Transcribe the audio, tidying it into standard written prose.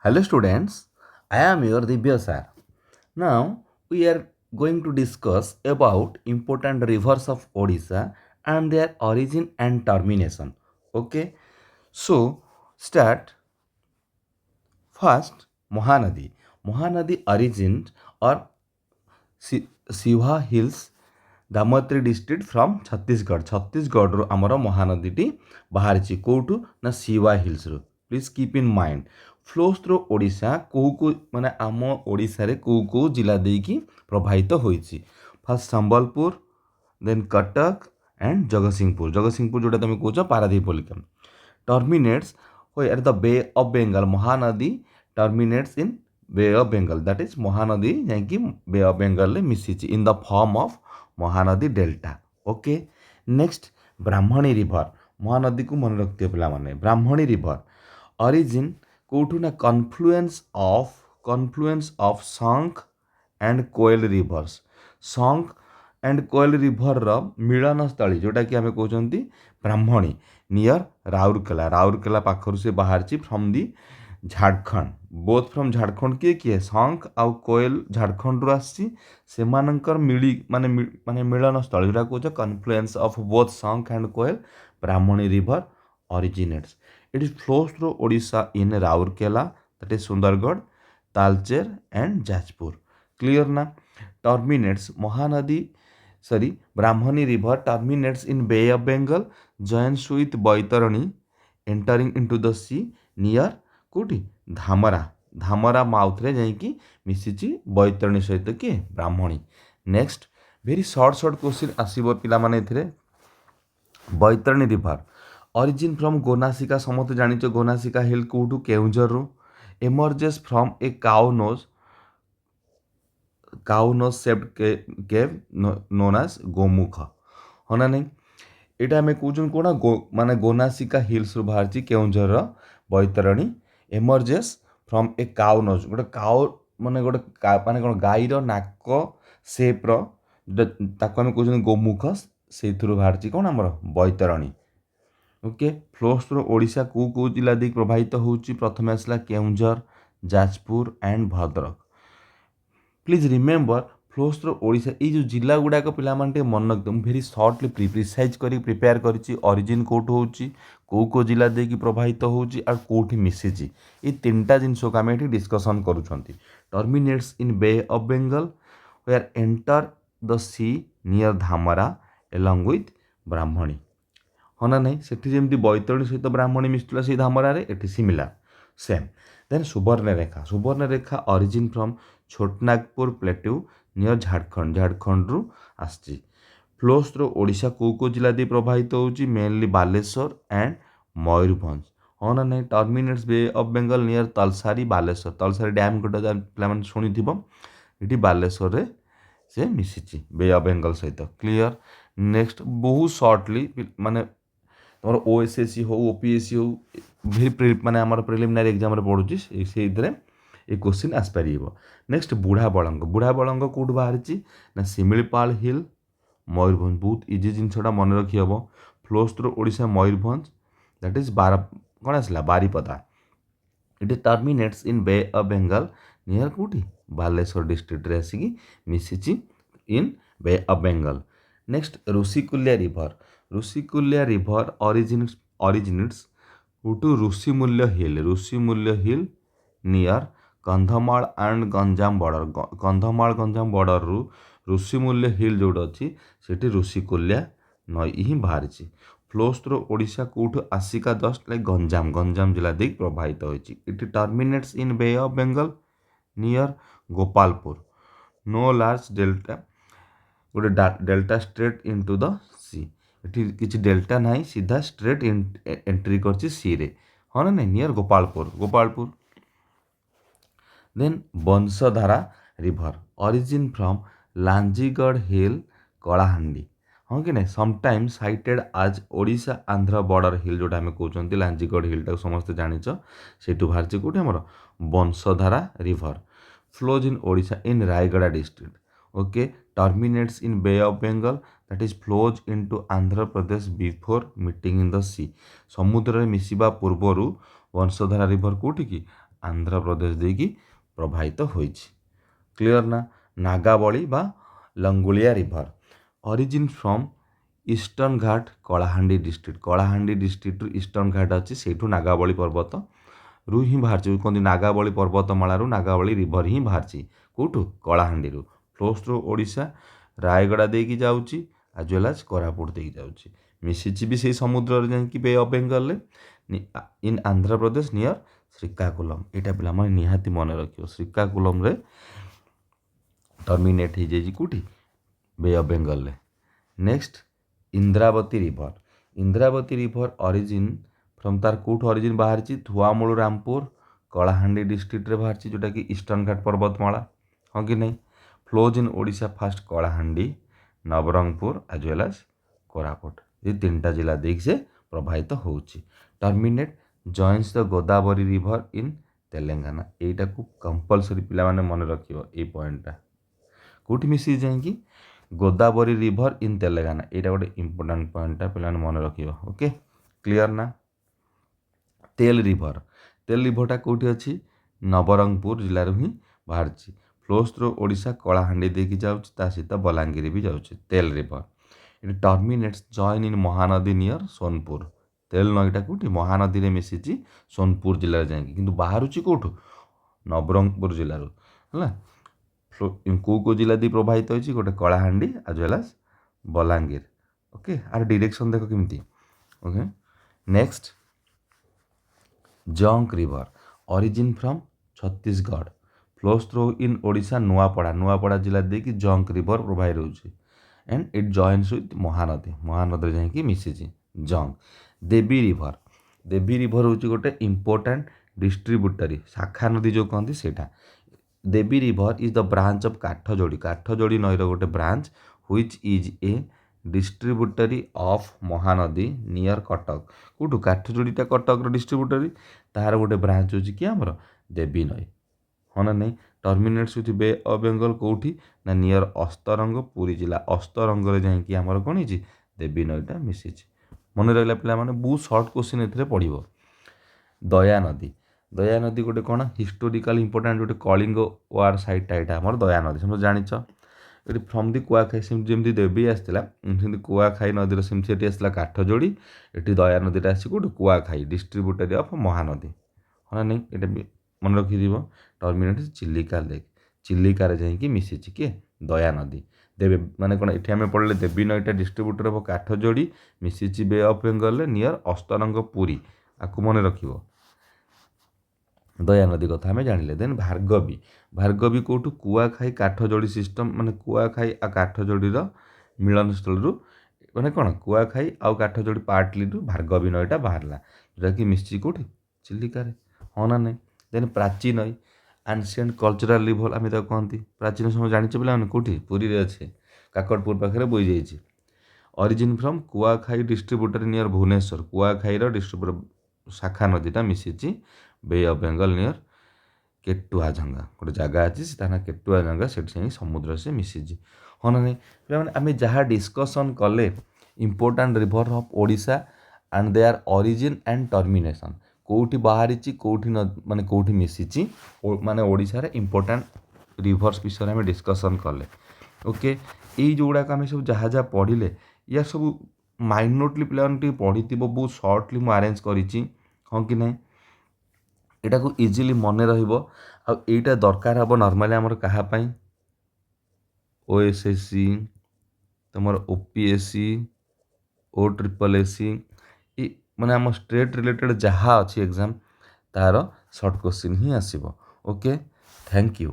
Hello students, I am your Divya sir. Now we are going to discuss about important rivers of Odisha and their origin and termination. Okay, so start first Mahanadi. Mahanadi origin or Siva Hills Dhamtari district from Chhattisgarh Chhattisgarh आमर महानदी बाहरी कौटू ना Shiva hills please keep in mind flows through Odisha को माने आम ओडिशा रे को जिला देकी प्रभावित होइछि first Sambalpur then Cuttack and Jagatsinghpur जोटा तुम कौच पारादीप बोलिका terminates at the bay of Bengal Mahanadi terminates in bay of Bengal that is Mahanadi जाकि बे ऑफ बेंगल रे मिसिछि in the form of Mahanadi delta okay next Brahmani river Mahanadi को मन रखते पिला माने ब्राह्मणी रिवर ऑरिजिन कोठू ना कन्फ्लुएंस ऑफ शंख एंड कोयल रिवर्स शंख एंड कोयल रिवर मिलन स्थली जोटा कि आम कहते ब्राह्मणी नियर राउरकेला पाखर से बाहर from the Jharkhand both from Jharkhand किए शंख आउ कोयल झारखंड रू आसमानकर मिली माने माने मिलन स्थल जोटा कौच confluence of both Sankh and Koel Brahmani river originates. It is flows through Odisha in Raurkela, that is Sundargarh, Talcher and Jajpur. Clear na? Terminates Brahmani river terminates in Bay of Bengal, joins with Baitarani, entering into the sea near कोटी Dhamra mouth रे जाइकी मिसिची बैतरणी सहित किए Brahmani next very short question आसीबो पिला माने एथिरे Baitarani river origin from Gonasika समस्त जानिଛ गोनासिका हिल कोठू केउंझर रू emerges from a cow nose shaped cave known as Gomukh हाँ ना नहीं एटा आम कौन कौन माने गोनासिका हिल्स रू बाहर Keonjhar Baitarani emerges from a काउनोज गोटे काउ माने गोटे माने कौन गाईर नाक सेप्र ताको आम कौन गोमुख से बाहर कौन आमर Baitarani okay flows through Odisha को जिला देख प्रभावित होउची प्रथम आसला Keonjhar Jajpur and Bhadrak please remember flows through Odisha ये जो जिला गुड़ाक पिला मन रखते भेरी सर्टली प्रिसाइज कर प्रिपेयर करी ऑरिजिन कोट होउची को जिला देकी प्रभावित होउची और कोठी मिसिची ये तीनटा जिनस को आम डिस्कसन करूछंती terminates in bay of Bengal where enter the sea near Dhamra along with Brahmani हाँ ना नहीं सेठी जेमती बैतरणी सहित ब्राह्मणी मिसुला से धामरार एटी similar same then Subarnarekha origin from Chhotanagpur plateau near Jharkhand रु आसची फ्लोस थ्रू ओडिशा को जिला दे प्रभावित होउची मेनली बालेश्वर एंड मयूरभंज हाँ ना नहीं terminates bay of Bengal near Talsari Baleswar Talsari dam गोटे पे शुणी ये बालेश्वर रे से मिसिची बे ऑफ बेंगल सहित क्लियर नेक्स्ट बहुत सर्टली माने तुम ओएसएससी हो ओपीएससी हो भेरी माने आमर प्रिलिमिनारी एग्जाम रे पढ़ुची से ये क्वेश्चन आसपार नेक्स्ट बुढ़ा बड़ंग कौट बाहरी ना शिमिलीपाल हिल मयूरभंज बहुत इजी जिनसा मन रखी हम flows through Odisha Mayurbhanj that is कौन आसला Baripada it terminates in bay of Bengal near कौटी बालेश्वर डिस्ट्रिक्ट रे आसिकी मिसिची in bay of Bengal next Rushikulya river originates to Rishimulya hill near Kandhamal and Ganjam border रु ऋषिमूल्य हिल जोड़ अच्छी से ऋषिकुल्या नई ही बाहरी फ्लोस थ्रू ओडिशा कौटू आसिका जस्ट लाइक गंजाम जिला देख प्रभावित होती it terminates in bay of Bengal near Gopalpur no large delta गोटे delta straight into the sea ये किसी डेल्टा ना सीधा स्ट्रेट एंट्री कर सी रे हाँ ना नहीं near Gopalpur then Bansadhara river origin from Lanjigarh hill Kalahandi हाँ कि नहीं समटाइम साइटेड आज ओडिशा आंध्र बॉर्डर हिल जोटा आम कहते लांजीगढ़ हिलटा समस्त जाच से बाहर कौटे आमर Bansadhara river flows in Odisha in Rayagada district okay terminates in bay of Bengal that is flows into Andhra Pradesh before meeting in the sea समुद्र में मिसिबा पूर्वर वंशधारा रिवर कौटी की ଆନ୍ଧ୍ରପ୍ରଦେଶ ଦେଇକି ପ୍ରବାହିତ ହୋଇଛି। କ୍ଲିଅର ନା? ନାଗାବଳୀ ବା ଲଙ୍ଗୁଳିଆ ରିଭର ଅରିଜିନ୍ ଫ୍ରମ୍ ଇଷ୍ଟର୍ଣ୍ଣ ଘାଟ କଳାହାଣ୍ଡି ଡିଷ୍ଟ୍ରିକ୍ଟ। କଳାହାଣ୍ଡି ଡିଷ୍ଟ୍ରିକ୍ଟରୁ ଇଷ୍ଟର୍ଣ୍ଣ ଘାଟ ଅଛି, ସେଇଠୁ ନାଗାବଳୀ ପର୍ବତରୁ ହିଁ ବାହାରିଛି। କୁହନ୍ତି ନାଗାବଳୀ ପର୍ବତମାଳାରୁ ନାଗାବଳୀ ରିଭର ହିଁ ବାହାରିଛି। କେଉଁଠୁ? କଳାହାଣ୍ଡିରୁ। ଫ୍ଲୋସ୍ ଥ୍ରୁ ଓଡ଼ିଶା, ରାୟଗଡ଼ା ଦେଇକି ଯାଉଛି ଆଜ୍ ୱେଲ୍ ଆଜ୍ କୋରାପୁଟ ଦେଇକି ଯାଉଛି। ମିଶିଛି ବି ସେଇ ସମୁଦ୍ରରେ ଯାଇକି ବେ of ବେଙ୍ଗଲରେ in Andhra Pradesh near Srikakulam. ଏଇଟା ପିଲାମାନେ ନିହାତି ମନେ ରଖିବ। ଶ୍ରୀକାକୁଲମ୍ରେ ଟର୍ମିନେଟ୍ ହେଇଯାଇଛି କେଉଁଠି? ବେ ଅଫ୍ ବେଙ୍ଗଲରେ। Next Indravati river. Indravati river origin from ତାର କେଉଁଠୁ ଅରିଜିନ୍ ବାହାରିଛି? ଥୁଆମୂଳ ରାମପୁର କଳାହାଣ୍ଡି ଡିଷ୍ଟ୍ରିକ୍ଟରେ ବାହାରିଛି, ଯେଉଁଟାକି ଇଷ୍ଟର୍ଣ୍ଣ ଘାଟ ପର୍ବତମାଳା। ହଁ କି ନାହିଁ? Flows in Odisha first Kalahandi, Nabarangpur as well as Koraput. ଏ 3ଟା ଜିଲ୍ଲା ଦେଇକି ସେ ପ୍ରବାହିତ ହେଉଛି। Terminate joins the Godavari river in Telangana. ଏଇଟାକୁ କମ୍ପଲସରି ପିଲାମାନେ ମନେ ରଖିବ ଏଇ ପଏଣ୍ଟଟା। କେଉଁଠି ମିଶିଛି ଯାଇକି? Godavari river in Telangana. ଏଇଟା ଗୋଟେ ଇମ୍ପୋର୍ଟାଣ୍ଟ ପଏଣ୍ଟଟା ପିଲାମାନେ ମନେ ରଖିବ। ଓକେ, କ୍ଲିଅର ନା? ତେଲ ରିଭର। ତେଲ ରିଭରଟା କେଉଁଠି ଅଛି? ନବରଙ୍ଗପୁର ଜିଲ୍ଲାରୁ ହିଁ ବାହାରିଛି। ଫ୍ଲୋସ୍ ଥ୍ରୁ ଓଡ଼ିଶା କଳାହାଣ୍ଡି ଦେଇକି ଯାଉଛି, ତା ସହିତ ବଲାଙ୍ଗୀର ବି ଯାଉଛି। ତେଲ ରିଭର ଏଠି terminates join in Mahanadi near Sonepur. Tel ନଈଟା କେଉଁଠି? ମହାନଦୀରେ ମିଶିଛି ସୋନପୁର ଜିଲ୍ଲାରେ ଯାଇକି, କିନ୍ତୁ ବାହାରୁଛି କେଉଁଠୁ? ନବରଙ୍ଗପୁର ଜିଲ୍ଲାରୁ। ହେଲା, କେଉଁ ଜିଲ୍ଲା ଦେଇ ପ୍ରବାହିତ ହୋଇଛି? ଗୋଟେ Kalahandi as well as Balangir. Okay, ଆର ଡିରେକ୍ସନ୍ ଦେଖ କେମିତି। Okay, next Jonk river origin from Chhattisgarh, flows through in Odisha Nuapada. Nuapada ଜିଲ୍ଲା ଦେଇକି ଜଙ୍କ ରିଭର ପ୍ରବାହିତ ହେଉଛି and it joins with Mahanadi. ମହାନଦୀରେ ଯାଇକି ମିଶିଛି ଜଙ୍କ। ଦେବୀ ରିଭର। ଦେବୀ ରିଭର ହେଉଛି ଗୋଟେ ଇମ୍ପୋର୍ଟାଣ୍ଟ ଡିଷ୍ଟ୍ରିବ୍ୟୁଟରୀ, ଶାଖା ନଦୀ ଯେଉଁ କହନ୍ତି ସେଇଟା। Devi river is the branch of Kathajodi. Kathajodi ନଈର ଗୋଟେ branch which is a distributary of Mahanadi near Cuttack. କେଉଁଠୁ? କାଠଯୋଡ଼ିଟା କଟକର ଡିଷ୍ଟ୍ରିବ୍ୟୁଟରୀ, ତାହାର ଗୋଟେ ବ୍ରାଞ୍ଚ ହେଉଛି କି ଆମର ଦେବୀ ନଈ। ହଁ ନା ନାହିଁ? ଟର୍ମିନେଟ୍ସ ୱିଥ୍ ବେ ଅଫ୍ ବେଙ୍ଗଲ କେଉଁଠି? ନା ନିୟର ଅସ୍ତରଙ୍ଗ, ପୁରୀ ଜିଲ୍ଲା। ଅସ୍ତରଙ୍ଗରେ ଯାଇକି ଆମର କ'ଣ ହେଇଛି? ଦେବୀ ନଈଟା ମିଶିଛି। ମନେ ରହିଲା ପିଲାମାନେ? ବହୁତ ସର୍ଟ କୋଶ୍ଚିନ୍ ଏଥିରେ ପଡ଼ିବ। ଦୟାନଦୀ। ଦୟାନଦୀ ଗୋଟେ କ'ଣ? ହିଷ୍ଟୋରିକାଲ ଇମ୍ପୋର୍ଟାଣ୍ଟ ଗୋଟେ କଳିଙ୍ଗ ୱାର ସାଇଟ୍ଟା ଏଇଟା ଆମର ଦୟାନଦୀ। ସମସ୍ତେ ଜାଣିଛ? ଏଠି ଫ୍ରମ୍ ଦି କୁଆଖାଇ, ସେମିତି ଯେମିତି ଦେବୀ ଆସିଥିଲା ସେମିତି କୁଆଖାଇ ନଦୀର ସେମିତି ସେଠି ଆସିଥିଲା କାଠଯୋଡ଼ି। ଏଠି ଦୟାନଦୀଟା ଆସିଛି କେଉଁଠୁ? କୁଆଖାଇ, ଡିଷ୍ଟ୍ରିବ୍ୟୁଟରୀ ଅଫ୍ ମହାନଦୀ। ହଁ ନା ନାହିଁ? ଏଇଟା ମନେ ରଖିଯିବ। Terminate Chilika lake. ଚିଲିକାରେ ଯାଇକି ମିଶିଛି କିଏ? ଦୟାନଦୀ। ଦେବେ ମାନେ କ'ଣ? ଏଠି ଆମେ ପଢ଼ିଲେ ଦେବୀ ନଈଟା ଡିଷ୍ଟ୍ରିବ୍ୟୁଟର ଅଫ୍ କାଠଯୋଡ଼ି ମିଶିଛି ବେ ଅଫ୍ ବେଙ୍ଗଲରେ ନିୟର ଅସ୍ତରଙ୍ଗ, ପୁରୀ। ଆକୁ ମନେ ରଖିବ। ଦୟାନଦୀ କଥା ଆମେ ଜାଣିଲେ। ଦେନ୍ ଭାର୍ଗବୀ। ଭାର୍ଗବୀ କେଉଁଠୁ? କୁଆଖାଇ କାଠଯୋଡ଼ି ସିଷ୍ଟମ୍, ମାନେ କୁଆଖାଇ ଆଉ କାଠଯୋଡ଼ିର ମିଳନସ୍ଥଳୀରୁ, ମାନେ କ'ଣ? କୁଆଖାଇ ଆଉ କାଠଯୋଡ଼ି ପାର୍ଟଲିରୁ ଭାର୍ଗବୀ ନଈଟା ବାହାରିଲା, ଯେଉଁଟାକି ମିଶିଛି କେଉଁଠି? ଚିଲିକାରେ। ହଁ ନା ନାହିଁ? ଦେନ୍ ପ୍ରାଚୀ ନଈ ଆନସିଏଣ୍ଟ କଲଚରାଲ ରିଭର ଆମେ ତାକୁ କହନ୍ତି। ପ୍ରାଚୀନ ସମୟ ଜାଣିଛ ପିଲାମାନେ କେଉଁଠି? ପୁରୀରେ ଅଛି, କାକଟପୁର ପାଖରେ ବୋହିଯାଇଛି। Origin from Kuakhai distributary near Bhubaneswar. କୁଆଖାଇର ଡିଷ୍ଟ୍ରିବ୍ୟୁଟର ଶାଖା ନଦୀଟା ମିଶିଛି ବେ ଅଫ୍ ବେଙ୍ଗଲ ନିୟର କେଟୁଆଝଙ୍ଗା। ଗୋଟେ ଜାଗା ଅଛି, ତା ନାଁ କେଟୁଆଝଙ୍ଗା, ସେଠି ଯାଇକି ସମୁଦ୍ର ସେ ମିଶିଛି। ହଁ ନା ନାହିଁ? ପିଲାମାନେ ଆମେ ଯାହା ଡିସ୍କସନ୍ କଲେ important river of Odisha and their origin and termination, କେଉଁଠି ବାହାରିଛି, କେଉଁଠି ମାନେ କେଉଁଠି ମିଶିଛି, ମାନେ ଓଡ଼ିଶାରେ ଇମ୍ପୋର୍ଟାଣ୍ଟ ରିଭର୍ସ ବିଷୟରେ ଆମେ ଡିସ୍କସନ୍ କଲେ। ଓକେ, ଏଇ ଯେଉଁଗୁଡ଼ାକ ଆମେ ସବୁ ଯାହା ଯାହା ପଢ଼ିଲେ, ୟା ସବୁ ମାଇନୋଟଲି ପିଲାମାନେ ଟିକେ ପଢ଼ିଥିବ। ବହୁତ ସର୍ଟଲି ମୁଁ ଆରେଞ୍ଜ କରିଛି। ହଁ କି ନାହିଁ? ଏଇଟାକୁ ଇଜିଲି ମନେ ରହିବ। ଆଉ ଏଇଟା ଦରକାର ହେବ ନର୍ମାଲି ଆମର କାହା ପାଇଁ? OSSC, ତୁମର OPSC, OSSC, ମାନେ ଆମ ଷ୍ଟେଟ୍ ରିଲେଟେଡ଼ ଯାହା ଅଛି ଏକ୍ଜାମ୍, ତାର ସର୍ଟ କୋଶ୍ଚିନ୍ ହିଁ ଆସିବ। Okay, thank you.